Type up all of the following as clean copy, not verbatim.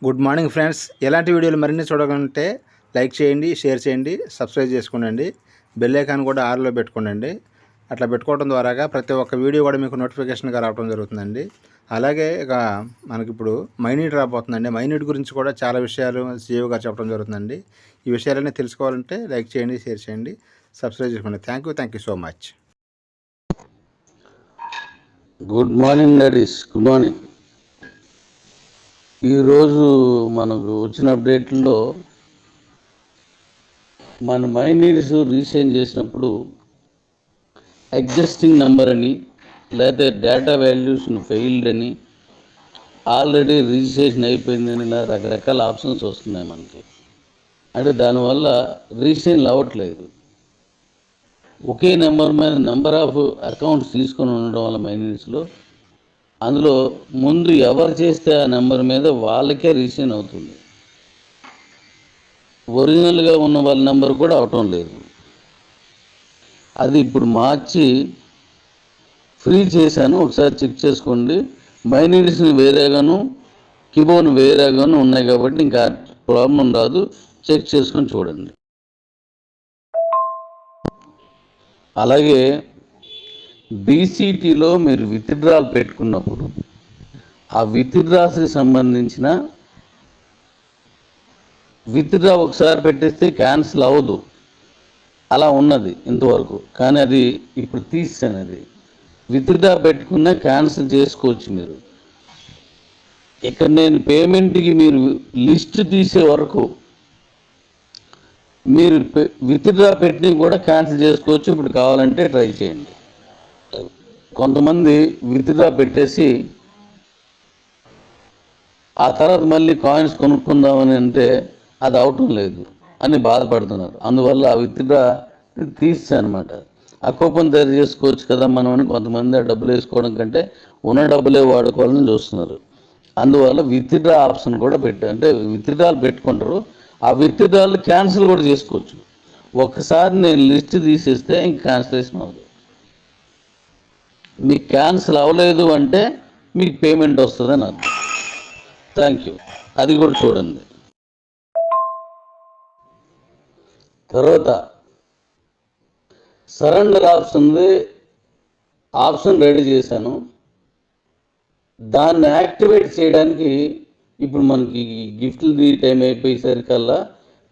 Good morning friends. ఎలాంటి వీడియోలు మరిన్ని చూడాలంటే లైక్ చేయండి, షేర్ చేయండి, సబ్స్క్రైబ్ చేసుకోండి. బెల్ ఐకాన్ కూడా ఆన్లో పెట్టుకోండి. అట్లా పెట్టుకోవడం ద్వారాగా ప్రతి ఒక్క వీడియో కూడా మీకు నోటిఫికేషన్గా రావడం జరుగుతుందండి. అలాగే ఇక మనకిప్పుడు మైనీట్ రాబోతుందండి. మైనీట్ గురించి కూడా చాలా విషయాలు సీఈఓ గారు చెప్పడం జరుగుతుందండి. ఈ విషయాలన్నీ తెలుసుకోవాలంటే లైక్ చేయండి, షేర్ చేయండి, సబ్స్క్రైబ్ చేసుకోండి. Thank you so much. Good morning daddy's, good morning. ఈరోజు మనకు వచ్చిన అప్డేట్లో మన మైనీడ్స్ రీసైన్ చేసినప్పుడు ఎగ్జిస్టింగ్ నెంబర్ అని, లేకపోతే డేటా వాల్యూషన్ ఫెయిల్డ్ అని, ఆల్రెడీ రిజిస్ట్రేషన్ అయిపోయిందని, ఇలా రకరకాల ఆప్షన్స్ వస్తున్నాయి మనకి. అంటే దానివల్ల రీసైన్లు అవ్వట్లేదు. ఒకే నెంబర్ మీద నెంబర్ ఆఫ్ అకౌంట్స్ తీసుకొని ఉండడం వల్ల మైనీడ్స్లో అందులో ముందు ఎవరు చేస్తే ఆ నెంబర్ మీద వాళ్ళకే రిజిస్ట్రేషన్ అవుతుంది. ఒరిజినల్గా ఉన్న వాళ్ళ నెంబర్ కూడా అవటం లేదు. అది ఇప్పుడు మార్చి ఫ్రీ చేశాను, ఒకసారి చెక్ చేసుకోండి. మైనీడ్స్ని వేరేగాను, కిబోను వేరేగాను ఉన్నాయి కాబట్టి ఇంకా ప్రాబ్లం రాదు. చెక్ చేసుకొని చూడండి. అలాగే బీసీటీలో మీరు విత్డ్రాల్ పెట్టుకున్నప్పుడు ఆ విత్డ్రాస్కి సంబంధించిన విత్డ్రా ఒకసారి పెట్టేస్తే క్యాన్సిల్ అవ్వదు, అలా ఉన్నది ఇంతవరకు. కానీ అది ఇప్పుడు తీసాను. అది విత్డ్రా పెట్టుకున్నా క్యాన్సిల్ చేసుకోవచ్చు మీరు. ఇక్కడ నేను పేమెంట్కి మీరు లిస్ట్ తీసే వరకు మీరు విత్డ్రా పెట్టి కూడా క్యాన్సిల్ చేసుకోవచ్చు. ఇప్పుడు కావాలంటే ట్రై చేయండి. కొంతమంది విత్డ్రా పెట్టేసి ఆ తర్వాత మళ్ళీ కాయిన్స్ కొనుక్కుందామని అంటే అది అవటం లేదు అని బాధపడుతున్నారు. అందువల్ల ఆ విత్డ్రా తీసానమాట. ఆ కూపన్ తయారు చేసుకోవచ్చు కదా మనం అని కొంతమంది ఆ డబ్బులు వేసుకోవడం కంటే ఉన్న డబ్బులే వాడుకోవాలని చూస్తున్నారు. అందువల్ల విత్డ్రా ఆప్షన్ కూడా అంటే విత్డ్రాలు పెట్టుకుంటారు. ఆ విత్డ్రాలు క్యాన్సిల్ కూడా చేసుకోవచ్చు. ఒకసారి నేను లిస్ట్ తీసేస్తే ఇంక క్యాన్సిలేషన్ అవ్వదు. మీకు క్యాన్సిల్ అవ్వలేదు అంటే మీకు పేమెంట్ వస్తుందని అర్థం. Thank you. అది కూడా చూడండి. తర్వాత సరెండర్ ఆప్షన్ రెడీ చేశాను. దాన్ని యాక్టివేట్ చేయడానికి ఇప్పుడు మనకి గిఫ్ట్లు టైం అయిపోయేసరికల్లా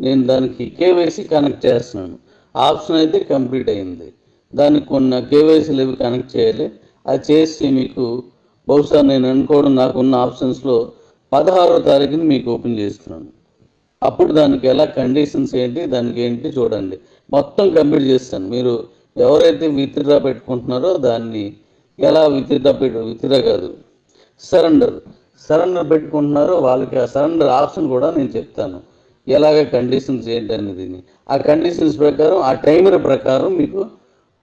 నేను దానికి కేవైసీ కనెక్ట్ చేస్తున్నాను. ఆప్షన్ అయితే కంప్లీట్ అయింది. దానికి కొన్ని కేవైసీలు ఇవి కనెక్ట్ చేయాలి. అది చేసి మీకు బహుశా నేను అనుకోవడం నాకున్న ఆప్షన్స్లో 16వ తారీఖుని మీకు ఓపెన్ చేస్తున్నాను. అప్పుడు దానికి ఎలా కండిషన్స్ ఏంటి, దానికి ఏంటి చూడండి. మొత్తం కంప్లీట్ చేస్తాను. మీరు ఎవరైతే విత్డ్రా పెట్టుకుంటున్నారో దాన్ని ఎలా విత్డ్రా కాదు సరెండర్ పెట్టుకుంటున్నారో వాళ్ళకి ఆ సరెండర్ ఆప్షన్ కూడా నేను చెప్తాను. ఎలాగ కండిషన్స్ ఏంటి అనేది. ఆ కండిషన్స్ ప్రకారం, ఆ టైమర్ ప్రకారం మీకు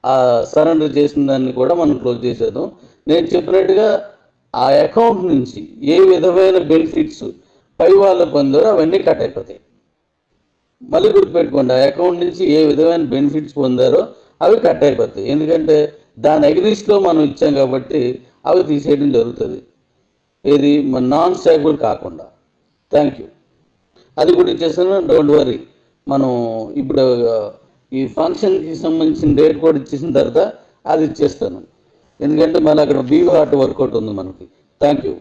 ఆ సరెండర్ చేసిన దాన్ని కూడా మనం క్లోజ్ చేసేద్దాం. నేను చెప్పినట్టుగా ఆ అకౌంట్ నుంచి ఏ విధమైన బెనిఫిట్స్ పై వాళ్ళు పొందారో అవన్నీ కట్ అయిపోతాయి. మళ్ళీ గుర్తుపెట్టుకోండి, ఆ అకౌంట్ నుంచి ఏ విధమైన బెనిఫిట్స్ పొందారో అవి కట్ అయిపోతాయి. ఎందుకంటే దాని అగ్రిస్ట్లో మనం ఇచ్చాం కాబట్టి అవి తీసేయడం జరుగుతుంది. ఇది మన నాన్ స్టాకబుల్ కాకుండా. Thank you. అది కూడా ఇచ్చేస్తాను, డోంట్ వరీ. మనం ఇప్పుడు ఈ ఫంక్షన్కి సంబంధించిన డేట్ కూడా ఇచ్చేసిన తర్వాత అది ఇచ్చేస్తాను. ఎందుకంటే మళ్ళీ అక్కడ వీవో హార్ట్ వర్కౌట్ ఉంది మనకి. Thank you.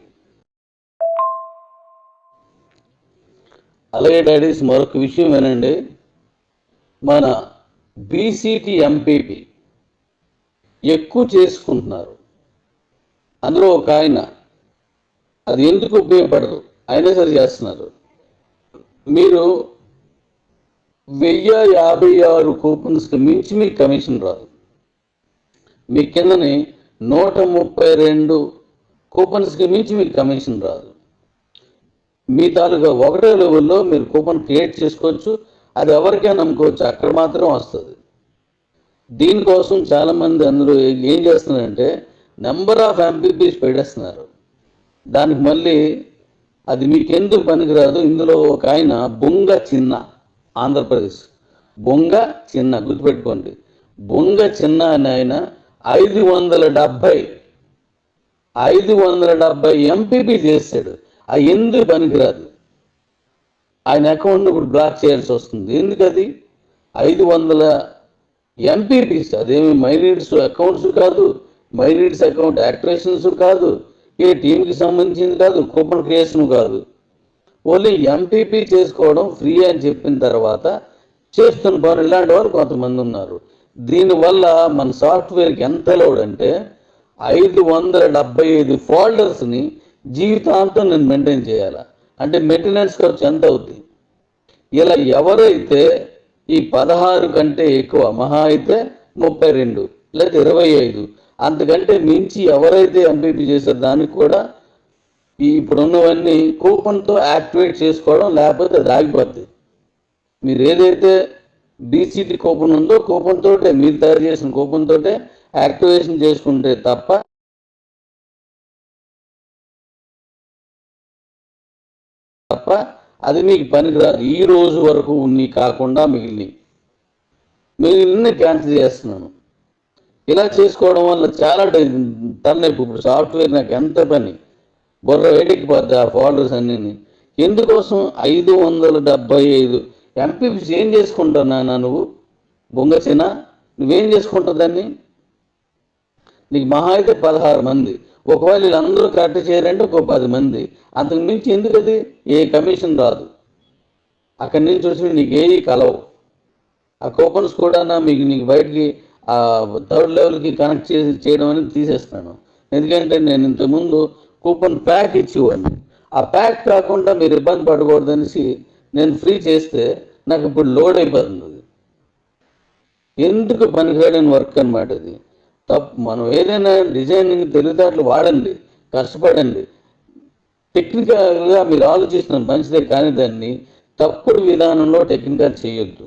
అలాగే డాడీస్, మరొక విషయం ఏనండి, మన బీసీటీ ఎంపీపీ ఎక్కువ చేసుకుంటున్నారు. అందులో ఒక ఆయన, అది ఎందుకు ఉపయోగపడదు అయినా సరే చేస్తున్నారు. మీరు 1056 కూపన్స్కి మించి మీకు కమిషన్ రాదు. మీ కిందని 132 కూపన్స్కి మించి మీకు కమిషన్ రాదు. మీ తాలూకా 1వ లెవెల్లో మీరు కూపన్ క్రియేట్ చేసుకోవచ్చు. అది ఎవరికైనా నమ్ముకోవచ్చు, అక్కడ మాత్రం వస్తుంది. దీనికోసం చాలామంది అందులో ఏం చేస్తున్నారంటే నెంబర్ ఆఫ్ ఎంపీపీస్ పెట్టేస్తున్నారు. దానికి మళ్ళీ అది మీకు ఎందుకు పనికిరాదు. ఇందులో ఒక ఆయన బొంగ చిన్న, ఆంధ్రప్రదేశ్ బొంగ చిన్న, గుర్తుపెట్టుకోండి. బొంగ చిన్న అని ఆయన 570 ఎంపీపీ చేశాడు. ఆ ఎందుకు పనికిరాదు. ఆయన అకౌంట్ని ఇప్పుడు బ్లాక్ చేయాల్సి వస్తుంది. ఎందుకది 500 ఎంపీపీస్, అదేమి మైనీడ్స్ అకౌంట్స్ కాదు, మైనీడ్స్ అకౌంట్ యాక్టివేషన్స్ కాదు, ఏ టీంకి సంబంధించింది కాదు, కూపన్ క్రియేషన్ కాదు. ఓన్లీ ఎంపీపీ చేసుకోవడం ఫ్రీ అని చెప్పిన తర్వాత చేస్తున్న పనులు ఇలాంటి వాళ్ళు కొంతమంది ఉన్నారు. దీనివల్ల మన సాఫ్ట్వేర్కి ఎంత లోడ్ అంటే 575 ఫోల్డర్స్ని జీవితాంతం నేను మెయింటైన్ చేయాలి. అంటే మెయింటెనెన్స్ ఖర్చు ఎంత అవుతుంది? ఇలా ఎవరైతే ఈ 16 కంటే ఎక్కువ, మహా అయితే 32 లేదా 25, అంతకంటే మించి ఎవరైతే ఎంపీపీ చేశారో దానికి కూడా ఇప్పుడున్నవన్నీ కూపన్తో యాక్టివేట్ చేసుకోవడం, లేకపోతే అది ఆగిపోద్ది. మీరు ఏదైతే డీసీటీ కూపన్ ఉందో కూపన్ తోటే, మీరు తయారు చేసిన కూపన్ తోటే యాక్టివేషన్ చేసుకుంటే తప్ప అది మీకు పనికిరాదు. ఈ రోజు వరకు ఉన్ని కాకుండా మిగిలిన క్యాన్సిల్ చేస్తున్నాను. ఇలా చేసుకోవడం వల్ల చాలా తలనొప్పి. ఇప్పుడు సాఫ్ట్వేర్ నాకు ఎంత పని, బుర్ర వేడికిపోద్ది ఆ ఫోల్డర్స్ అన్నీ. ఎందుకోసం 575 ఎంపీపీస్ ఏం చేసుకుంటున్నా నువ్వు బొంగచిన? నువ్వేం చేసుకుంటావు దాన్ని? నీకు మహా అయితే 16 మంది, ఒకవేళ వీళ్ళందరూ కరెక్ట్ చేయాలంటే ఒక 10 మంది, అంతకు మించి ఎందుకు? అది ఏ కమిషన్ రాదు. అక్కడి నుంచి వచ్చి నీకు ఏవి కలవు. ఆ కూపన్స్ కూడా నీకు బయటికి ఆ 3rd లెవెల్కి కనెక్ట్ చేయడం అనేది తీసేస్తాను. ఎందుకంటే నేను ఇంతకుముందు కూపన్ ప్యాక్ ఇచ్చేవాడిని. ఆ ప్యాక్ కాకుండా మీరు ఇబ్బంది పడకూడదనేసి నేను ఫ్రీ చేస్తే నాకు ఇప్పుడు లోడ్ అయిపోతుంది. ఎందుకు పనికిరాని వర్క్ అనమాట ఇది. తప్పు. మనం ఏదైనా డిజైనింగ్ తెలివితేటలు వాడండి, కష్టపడండి, టెక్నికల్గా మీరు ఆలోచిస్తున్న మంచిదే, కానీ దాన్ని తప్పుడు విధానంలో టెక్నికల్ చేయొద్దు.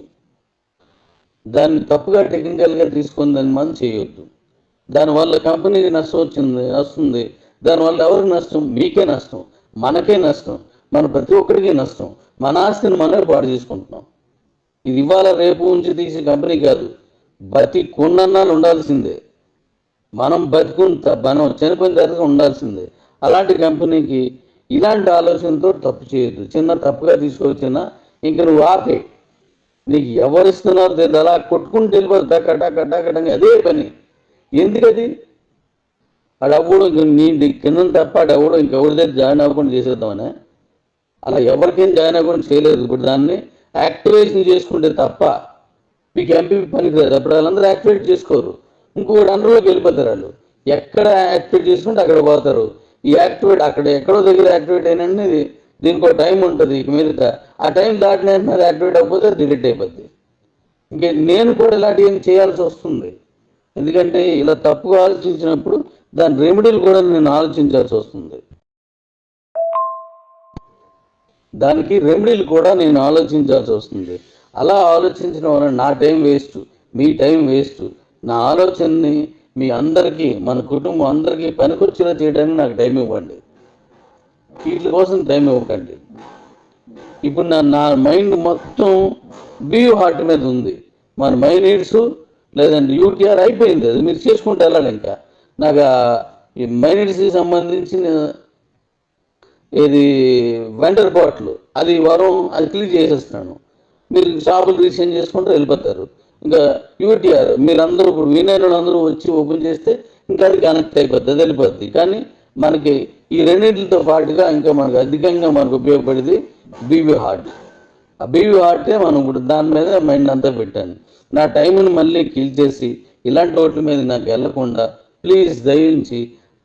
దాన్ని తప్పుగా టెక్నికల్గా తీసుకుందని మనం చేయొద్దు. దానివల్ల కంపెనీకి నష్టం వస్తుంది. దానివల్ల ఎవరికి నష్టం? మీకే నష్టం, మనకే నష్టం, మన ప్రతి ఒక్కరికి నష్టం. మన ఆస్తిని మనమే పాడు చేసుకుంటున్నాం. ఇది ఇవాళ రేపు ఉంచి తీసే కంపెనీ కాదు, బతికున్నన్నాళ్ళు ఉండాల్సిందే. మనం చనిపోయిన తర్వాత ఉండాల్సిందే. అలాంటి కంపెనీకి ఇలాంటి ఆలోచనతో తప్పు చేయొద్దు. చిన్న తప్పుగా తీసుకొచ్చినా ఇంక నువ్వు ఆపే. నీకు ఎవరిస్తున్నారో తెలియదు, అలా కొట్టుకుంటూ వెళ్ళిపోతుంది టకటంగా అదే పని. ఎందుకది? అడెవడో నీ కింద తప్ప అడెవడో ఇంకెవరి దగ్గర జాయిన్ అవ్వకుండా చేసేద్దామనే. అలా ఎవరికైనా జాయిన్ అవ్వకుండా చేయలేదు. ఇప్పుడు దాన్ని యాక్టివేషన్ చేసుకుంటే తప్ప మీకు ఎంపీపీ పనికిరాదు. అప్పుడు వాళ్ళందరూ యాక్టివేట్ చేసుకోరు, ఇంకొకటి అందరిలోకి వెళ్ళిపోతారు. వాళ్ళు ఎక్కడ యాక్టివేట్ చేసుకుంటే అక్కడ పోతారు. ఈ యాక్టివేట్ అక్కడ ఎక్కడో దగ్గర యాక్టివేట్ అయినండి. దీనికి ఒక టైం ఉంటుంది. ఇక మీద ఆ టైం దాటిన వెంటనే యాక్టివేట్ అయిపోతే డిలీట్ అయిపోద్ది. ఇంక నేను కూడా ఇలాంటివి చేయాల్సి వస్తుంది. ఎందుకంటే ఇలా తప్పుగా ఆలోచించినప్పుడు దాని రెమెడీలు కూడా నేను ఆలోచించాల్సి వస్తుంది. దానికి రెమెడీలు కూడా నేను ఆలోచించాల్సి వస్తుంది. అలా ఆలోచించడం వల్ల నా టైం వేస్ట్, మీ టైం వేస్ట్. నా ఆలోచనని మీ అందరికీ, మన కుటుంబం అందరికీ పనికొచ్చేలా చేయడానికి నాకు టైం ఇవ్వండి. వీటి కోసం టైం ఇవ్వకండి. ఇప్పుడు నా మైండ్ మొత్తం బీయూ హార్ట్ మీద ఉంది. మన మైనీడ్స్ లేదంటే యూటీఆర్ అయిపోయింది. అది మీరు చేసుకుంటూ వెళ్ళాలి. ఇంకా నాకు ఈ మైనీడ్స్కి సంబంధించిన ఇది వెండర్ బాటిల్ అది అది క్లీన్ చేసేస్తున్నాను. మీరు షాపులు రీసెంట్ చేసుకుంటూ వెళ్ళిపోతారు. ఇంకా యూటీఆర్ మీరందరూ ఇప్పుడు వినర్ అందరూ వచ్చి ఓపెన్ చేస్తే ఇంకా అది కనెక్ట్ అయిపోద్ది, అది వెళ్ళిపోద్ది. కానీ మనకి ఈ రెండింటితో పాటుగా ఇంకా మనకు అధికంగా మనకు ఉపయోగపడేది బీబీ హార్ట్. ఆ బీబీ హార్టే మనం ఇప్పుడు దాని మీద మైండ్ అంతా పెట్టాను. నా టైంని మళ్ళీ కిల్ చేసి ఇలాంటి వాటి మీద నాకు వెళ్లకుండా ప్లీజ్ దయించి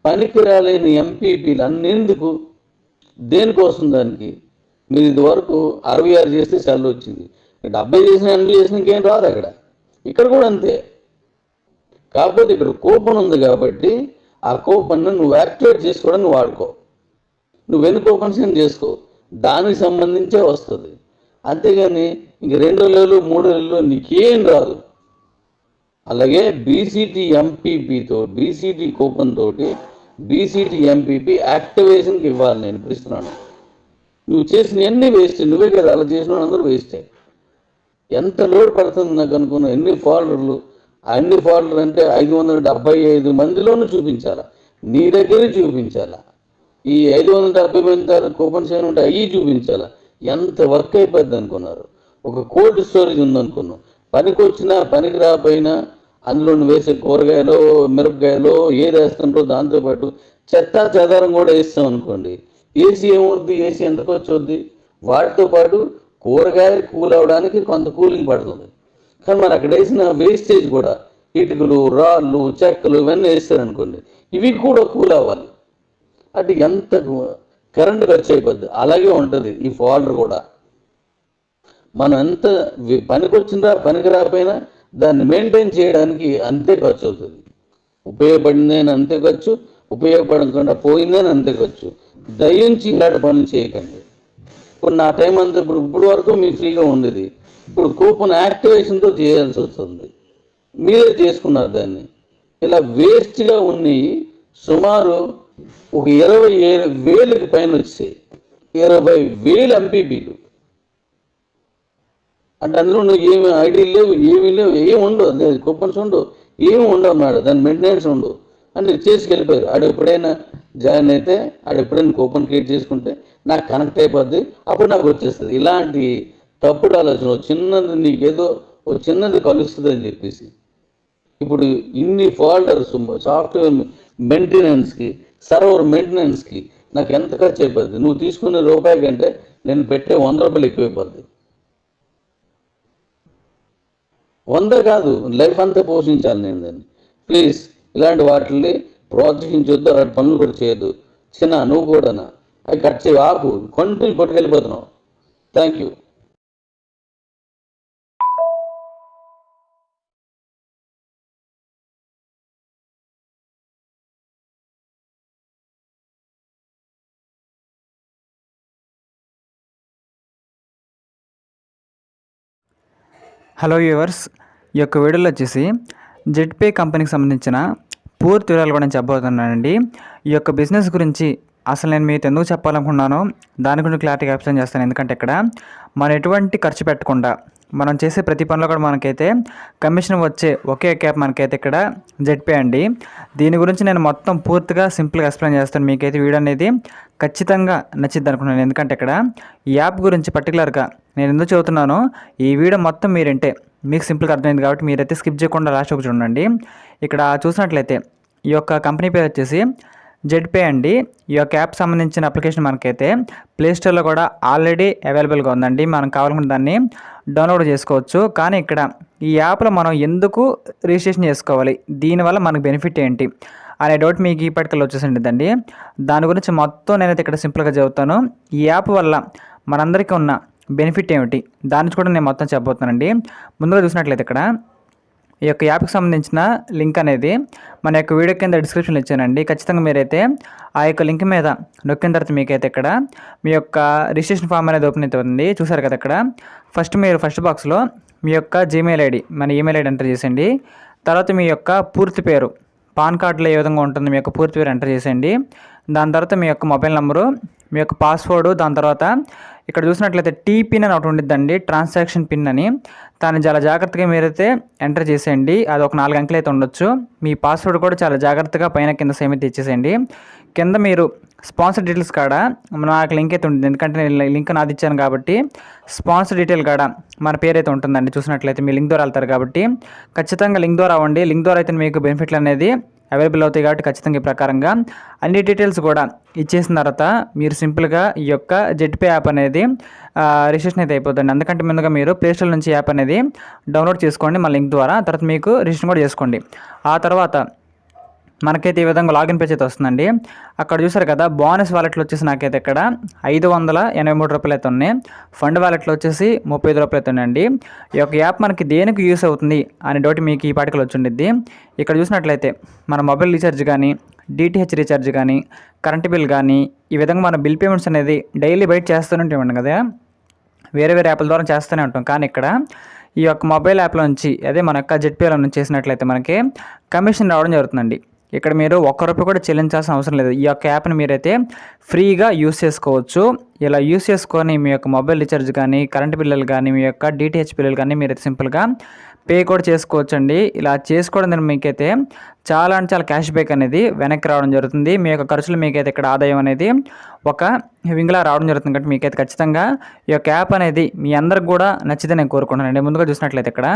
పనికి రాలేని ఎంపీపీలు అన్నేందుకు, దేనికోసం? దానికి మీరు ఇదివరకు 66 చేస్తే సెల్ వచ్చింది, 70 చేసిన 80 చేసిన ఇంకేం రాదు. ఇక్కడ కూడా అంతే. కాకపోతే ఇక్కడ కూపన్ ఉంది కాబట్టి ఆ కూపన్ను నువ్వు యాక్టివేట్ చేసుకోవడానికి వాడుకో. నువ్వు ఎన్ని కూపన్స్ చేసుకో, దానికి సంబంధించే వస్తుంది. అంతేగాని ఇంక 2 నెలలు 3 నెలలు నీకేం రాదు. అలాగే బీసీటీ ఎంపీపీతో, బీసీటీ కూపన్ తోటి బీసీటీ ఎంపీపీ యాక్టివేషన్కి ఇవ్వాలి. నేను పిలుస్తున్నాను. నువ్వు చేసిన ఎన్ని వేస్ట్. నువ్వే కదా అలా చేసిన అందరూ వేస్టే. ఎంత లోడ్ పడుతుంది నాకు అనుకున్న ఎన్ని ఫోల్డర్లు. అన్ని ఫోల్డర్ అంటే 575 మందిలోనూ చూపించాలా, నీ దగ్గరే చూపించాలా. ఈ 570 మంది కూపన్స్ ఏమి ఉంటాయి అవి చూపించాలా. ఎంత వర్క్ అయిపోద్ది అనుకున్నారు. ఒక కోల్డ్ స్టోరేజ్ ఉందనుకున్నాం, పనికి వచ్చినా పనికి రాకపోయినా అందులో వేసే కూరగాయలు, మిరపకాయలు ఏది వేస్తుంటో దాంతోపాటు చెత్త చెదారం కూడా వేస్తాం అనుకోండి, ఏసీ ఏమవుద్ది, ఏసీ ఎంత ఖర్చు అవుద్ది, వాటితో పాటు కూరగాయలు కూల్ అవ్వడానికి కొంత కూలింగ్ పడుతుంది. కానీ మరి అక్కడ వేసిన వేస్టేజ్ కూడా ఇటుకలు, రాళ్ళు, చెక్కలు ఇవన్నీ వేస్తారనుకోండి, ఇవి కూడా కూల్ అవ్వాలి. అంటే ఎంత కరెంటు ఖర్చు అయిపోద్ది. అలాగే ఉంటుంది ఈ ఫోల్డర్ కూడా. మనం ఎంత పనికి వచ్చిందా పనికి రాకపోయినా దాన్ని మెయింటైన్ చేయడానికి అంతే ఖర్చు అవుతుంది. ఉపయోగపడిందని అంతే ఖర్చు, ఉపయోగపడకుండా పోయిందని అంతే ఖర్చు. దయించి ఇలాంటి పనులు చేయకండి. ఇప్పుడు నా టైం అంతా ఇప్పుడు వరకు మీకు ఫ్రీగా ఉండేది, ఇప్పుడు కూపన్ యాక్టివేషన్తో చేయాల్సి వస్తుంది. మీరే చేసుకున్నారు దాన్ని. ఇలా వేస్ట్గా ఉన్నాయి సుమారు ఒక 27,000కి పైన వచ్చాయి. 20,000 ఎంపీపీలు. అంటే అందులో నువ్వు ఏమి ఐడీలు లేవు, ఏమి ఉండవు, కూపన్స్ ఉండవు, ఏమి ఉండవు మేడం, దాని మెయింటెనెన్స్ ఉండవు. అంటే చేసుకెళ్ళిపోయారు. ఆడు ఎప్పుడైనా జాయిన్ అయితే, ఆడు ఎప్పుడైనా కూపన్ క్రియేట్ చేసుకుంటే నాకు కనెక్ట్ అయిపోద్ది, అప్పుడు నాకు వచ్చేస్తుంది. ఇలాంటి తప్పుడు ఆలోచన, చిన్నది నీకేదో ఒక చిన్నది కలుస్తుంది అని చెప్పేసి ఇప్పుడు ఇన్ని ఫోల్డర్స్, సాఫ్ట్వేర్ మెయింటెనెన్స్కి, సర్వర్ మెయింటెనెన్స్కి నాకు ఎంత ఖర్చు అయిపోద్ది. నువ్వు తీసుకునే రూపాయి కంటే నేను పెట్టే 100 రూపాయలు ఎక్కువైపోద్ది. 100 కాదు, లైఫ్ అంతా పోషించాలి నేను దాన్ని. ప్లీజ్ ఇలాంటి వాటిని ప్రోత్సహించొద్దు, అలాంటి పనులు కూడా చేయొద్దు. చిన్న నువ్వు కూడా అవి కట్ చేయి, ఆపు, కంటిన్యూ పట్టుకెళ్ళిపోతున్నావు. Thank you. హలో వ్యూవర్స్, ఈ యొక్క వీడియోలో వచ్చేసి జెట్పే కంపెనీకి సంబంధించిన పూర్తి వివరాలు కూడా నేను చెప్పబోతున్నానండి. ఈ యొక్క బిజినెస్ గురించి అసలు నేను మీతో ఎందుకు చెప్పాలనుకున్నానో దాని గురించి క్లారిటీగా ఎక్స్ప్లెయిన్ చేస్తాను. ఎందుకంటే ఇక్కడ మనం ఎటువంటి ఖర్చు పెట్టకుండా మనం చేసే ప్రతి పనిలో కూడా మనకైతే కమిషన్ వచ్చే ఒకే యాప్ మనకైతే ఇక్కడ జెట్పే అండి. దీని గురించి నేను మొత్తం పూర్తిగా సింపుల్గా ఎక్స్ప్లెయిన్ చేస్తాను. మీకైతే వీడియో అనేది ఖచ్చితంగా నచ్చిద్ది అనుకున్నాను. ఎందుకంటే ఇక్కడ ఈ యాప్ గురించి పర్టికులర్గా నేను ఎందుకు చెబుతున్నానో ఈ వీడియో మొత్తం మీరంటే మీకు సింపుల్గా అర్థమైంది కాబట్టి మీరైతే స్కిప్ చేయకుండా లాస్ట్ ఒక చూడండి. ఇక్కడ చూసినట్లయితే ఈ యొక్క కంపెనీ పేరు వచ్చేసి జెట్పే అండి. ఈ యొక్క యాప్ సంబంధించిన అప్లికేషన్ మనకైతే ప్లేస్టోర్లో కూడా ఆల్రెడీ అవైలబుల్గా ఉందండి. మనం కావాలనుకుంటే దాన్ని డౌన్లోడ్ చేసుకోవచ్చు. కానీ ఇక్కడ ఈ యాప్లో మనం ఎందుకు రిజిస్ట్రేషన్ చేసుకోవాలి, దీనివల్ల మనకు బెనిఫిట్ ఏంటి అనే డౌట్ మీకు ఇప్పటికల్లా వచ్చేసిందండి. దాని గురించి మొత్తం నేనైతే ఇక్కడ సింపుల్గా చెబుతాను. ఈ యాప్ వల్ల మనందరికీ ఉన్న బెనిఫిట్ ఏమిటి దాని కూడా నేను మొత్తం చెప్పబోతున్నానండి. ముందుగా చూసినట్లయితే ఇక్కడ ఈ యొక్క యాప్కి సంబంధించిన లింక్ అనేది మన యొక్క వీడియో కింద డిస్క్రిప్షన్లో ఇచ్చానండి. ఖచ్చితంగా మీరైతే ఆ యొక్క లింక్ మీద నొక్కిన తర్వాత మీకైతే ఇక్కడ మీ యొక్క రిజిస్ట్రేషన్ ఫామ్ అనేది ఓపెన్ అవుతుంది. చూసారు కదా, ఇక్కడ మీరు ఫస్ట్ బాక్స్లో మీ యొక్క జీమెయిల్ ఐడి, మన ఈమెయిల్ ఐడి ఎంటర్ చేసేయండి. తర్వాత మీ యొక్క పూర్తి పేరు, పాన్ కార్డులో ఏ విధంగా ఉంటుంది మీ యొక్క పూర్తి పేరు ఎంటర్ చేసేయండి. దాని తర్వాత మీ యొక్క మొబైల్ నెంబరు, మీ యొక్క పాస్వర్డ్, దాని తర్వాత ఇక్కడ చూసినట్లయితే టీ పిన్ అని ఒకటి ఉండిద్దండి, ట్రాన్సాక్షన్ పిన్ అని. దాన్ని చాలా జాగ్రత్తగా మీరైతే ఎంటర్ చేసేయండి. అది ఒక 4 అంకెలు అయితే ఉండొచ్చు. మీ పాస్వర్డ్ కూడా చాలా జాగ్రత్తగా పైన కింద సేమ్ అయితే ఇచ్చేసేయండి. కింద మీరు స్పాన్సర్ డీటెయిల్స్ కాడ నాకు లింక్ అయితే ఉంటుంది, ఎందుకంటే నేను లింక్ నాది ఇచ్చాను కాబట్టి స్పాన్సర్ డీటెయిల్ కాడ మన పేరు అయితే ఉంటుందండి. చూసినట్లయితే మీ లింక్ ద్వారా వెళ్తారు కాబట్టి ఖచ్చితంగా లింక్ ద్వారా అవ్వండి. లింక్ ద్వారా అయితే మీకు బెనిఫిట్లు అనేది అవైలబుల్ అవుతాయి కాబట్టి ఖచ్చితంగా ఈ ప్రకారంగా అన్ని డీటెయిల్స్ కూడా ఇచ్చేసిన తర్వాత మీరు సింపుల్గా ఈ యొక్క జెట్పే యాప్ అనేది రిజిస్ట్రేషన్ అయితే అయిపోతుంది. అందుకంటే ముందుగా మీరు ప్లేస్టోర్ నుంచి యాప్ అనేది డౌన్లోడ్ చేసుకోండి మన లింక్ ద్వారా. తర్వాత మీకు రిజిస్ట్రేషన్ కూడా చేసుకోండి. ఆ తర్వాత మనకైతే ఈ విధంగా లాగిన్ పేజ్ అయితే వస్తుందండి. అక్కడ చూసారు కదా, బోనస్ వాలెట్లో వచ్చేసి నాకైతే ఇక్కడ 583 రూపాయలు అయితే ఉన్నాయి. ఫండ్ వాలెట్లో వచ్చేసి 35 రూపాయలు అయితే ఉన్నాయండి. ఈ యొక్క యాప్ మనకి దేనికి యూస్ అవుతుంది అనే డౌట్ మీకు ఈ పాటికలు వచ్చి ఉండిద్ది. ఇక్కడ చూసినట్లయితే మన మొబైల్ రీఛార్జ్ కానీ, డిటిహెచ్ రీఛార్జ్ కానీ, కరెంట్ బిల్ కానీ, ఈ విధంగా మన బిల్ పేమెంట్స్ అనేది డైలీ బయట చేస్తూనే ఉంటాం కదా, వేరే యాప్ల ద్వారా చేస్తూనే ఉంటాం. కానీ ఇక్కడ ఈ యొక్క మొబైల్ యాప్లో నుంచి, అదే మన యొక్క జెట్పేలో నుంచి చేసినట్లయితే మనకి కమిషన్ రావడం జరుగుతుందండి. ఇక్కడ మీరు ₹1 కూడా చెల్లించాల్సిన అవసరం లేదు. ఈ యొక్క యాప్ని మీరైతే ఫ్రీగా యూస్ చేసుకోవచ్చు. ఇలా యూస్ చేసుకొని మీ యొక్క మొబైల్ రీఛార్జ్ కానీ, కరెంట్ బిల్లులు కానీ, మీ యొక్క డిటిహెచ్ బిల్లులు కానీ మీరైతే సింపుల్గా పే కూడా చేసుకోవచ్చండి. ఇలా చేసుకోవడం ద్వారా మీకైతే చాలా అంటే చాలా క్యాష్ బ్యాక్ అనేది వెనక్కి రావడం జరుగుతుంది. మీ యొక్క ఖర్చులు మీకైతే ఇక్కడ ఆదాయం అనేది ఒక వింగ్లా రావడం జరుగుతుంది. కాబట్టి మీకైతే ఖచ్చితంగా ఈ యొక్క యాప్ అనేది మీ అందరికి కూడా నచ్చితే నేను కోరుకుంటున్నానండి. ముందుగా చూసినట్లయితే ఇక్కడ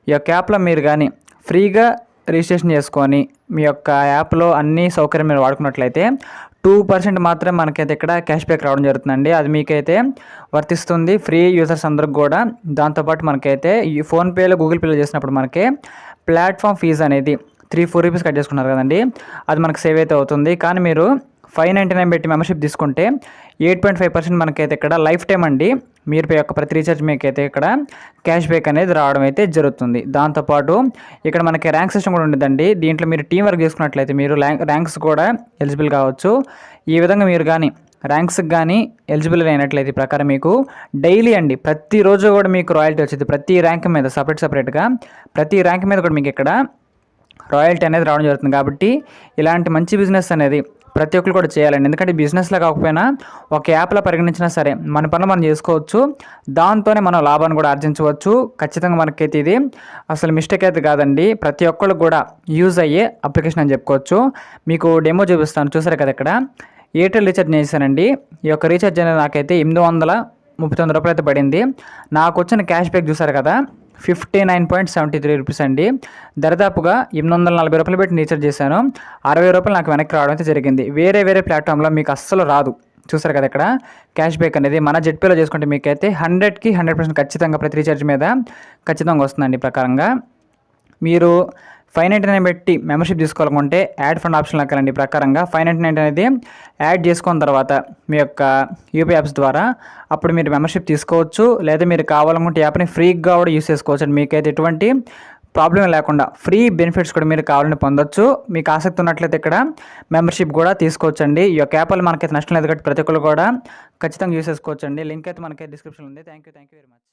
ఈ యొక్క యాప్లో మీరు కానీ ఫ్రీగా రిజిస్ట్రేషన్ చేసుకొని మీ యొక్క యాప్లో అన్ని సౌకర్యం మీరు వాడుకున్నట్లయితే 2% మాత్రమే మనకైతే ఇక్కడ క్యాష్ బ్యాక్ రావడం జరుగుతుందండి. అది మీకైతే వర్తిస్తుంది ఫ్రీ యూజర్స్ అందరికి కూడా. దాంతోపాటు మనకైతే ఈ ఫోన్పేలో గూగుల్ పేలో చేసినప్పుడు మనకి ప్లాట్ఫామ్ ఫీజు అనేది 3-4 రూపీస్ కట్ చేసుకున్నారు కదండి, అది మనకు సేవ్ అయితే అవుతుంది. కానీ మీరు 599 పెట్టి మెంబర్షిప్ తీసుకుంటే 8.5% మనకైతే ఇక్కడ లైఫ్ టైం అండి. మీరు యొక్క ప్రతి రీఛార్జ్ మీకైతే ఇక్కడ క్యాష్ బ్యాక్ అనేది రావడం అయితే జరుగుతుంది. దాంతోపాటు ఇక్కడ మనకి ర్యాంక్ సిస్టమ్ కూడా ఉండదండి. దీంట్లో మీరు టీం వర్క్ చేసుకున్నట్లయితే మీరు ర్యాంక్స్ కూడా ఎలిజిబుల్ కావచ్చు. ఈ విధంగా మీరు కానీ ర్యాంక్స్కి కానీ ఎలిజిబుల్ అయినట్లయితే ప్రకారం మీకు డైలీ అండి ప్రతిరోజు కూడా మీకు రాయల్టీ వచ్చింది. ప్రతి ర్యాంక్ మీద సపరేట్గా ప్రతి ర్యాంక్ మీద కూడా మీకు ఇక్కడ రాయల్టీ అనేది రావడం జరుగుతుంది. కాబట్టి ఇలాంటి మంచి బిజినెస్ అనేది ప్రతి ఒక్కరు కూడా చేయాలండి. ఎందుకంటే బిజినెస్లో కాకపోయినా ఒక యాప్లో పరిగణించినా సరే మన పనులు మనం చేసుకోవచ్చు, దాంతోనే మనం లాభాన్ని కూడా ఆర్జించవచ్చు. ఖచ్చితంగా మనకైతే ఇది అసలు మిస్టేక్ అయితే కాదండి, ప్రతి ఒక్కరికి కూడా యూజ్ అయ్యే అప్లికేషన్ అని చెప్పుకోవచ్చు. మీకు డెమో చూపిస్తాను, చూసారు కదా ఇక్కడ ఎయిర్టెల్ రీఛార్జ్ చేశానండి. ఈ యొక్క రీఛార్జ్ అనేది నాకైతే 839 రూపాయలు అయితే పడింది. నాకు వచ్చిన క్యాష్ బ్యాక్ చూసారు కదా 59.73 రూపీస్ అండి. దరిదాపుగా 840 రూపాయలు పెట్టి రీఛార్జ్ చేశాను. 60 రూపాయలు నాకు వెనక్కి రావడం అయితే జరిగింది. వేరే ప్లాట్ఫామ్లో మీకు అస్సలు రాదు. చూసారు కదా ఇక్కడ క్యాష్ బ్యాక్ అనేది మన జెట్పేలో చేసుకుంటే మీకైతే 100కి 100% ఖచ్చితంగా ప్రతి రీఛార్జ్ మీద ఖచ్చితంగా వస్తుందండి. ప్రకారంగా మీరు 599 పెట్టి మెంబర్షిప్ తీసుకోవాలనుకుంటే యాడ్ ఫండ్ ఆప్షన్లోకి వెళ్ళండి. ప్రకారంగా 599 అనేది యాడ్ చేసుకున్న తర్వాత మీ యొక్క యూపీ యాప్స్ ద్వారా అప్పుడు మీరు మెంబర్షిప్ తీసుకోవచ్చు. లేదా మీరు కావాలనుకుంటే యాప్ని ఫ్రీగా కూడా యూస్ చేసుకోవచ్చు అండి. మీకైతే ఎటువంటి ప్రాబ్లం లేకుండా ఫ్రీ బెనిఫిట్స్ కూడా మీరు కావాలని పొందొచ్చు. మీకు ఆసక్తి ఉన్నట్లయితే ఇక్కడ మెంబర్షిప్ కూడా తీసుకోవచ్చు అండి. ఈ యొక్క యాప్ వల్ల మనకైతే నష్టం లేదు కాబట్టి ప్రతి ఒక్కరు కూడా ఖచ్చితంగా యూస్ చేసుకోవచ్చు అండి. లింక్ అయితే మనకైతే డిస్క్రిప్షన్లో ఉంది. Thank you very much.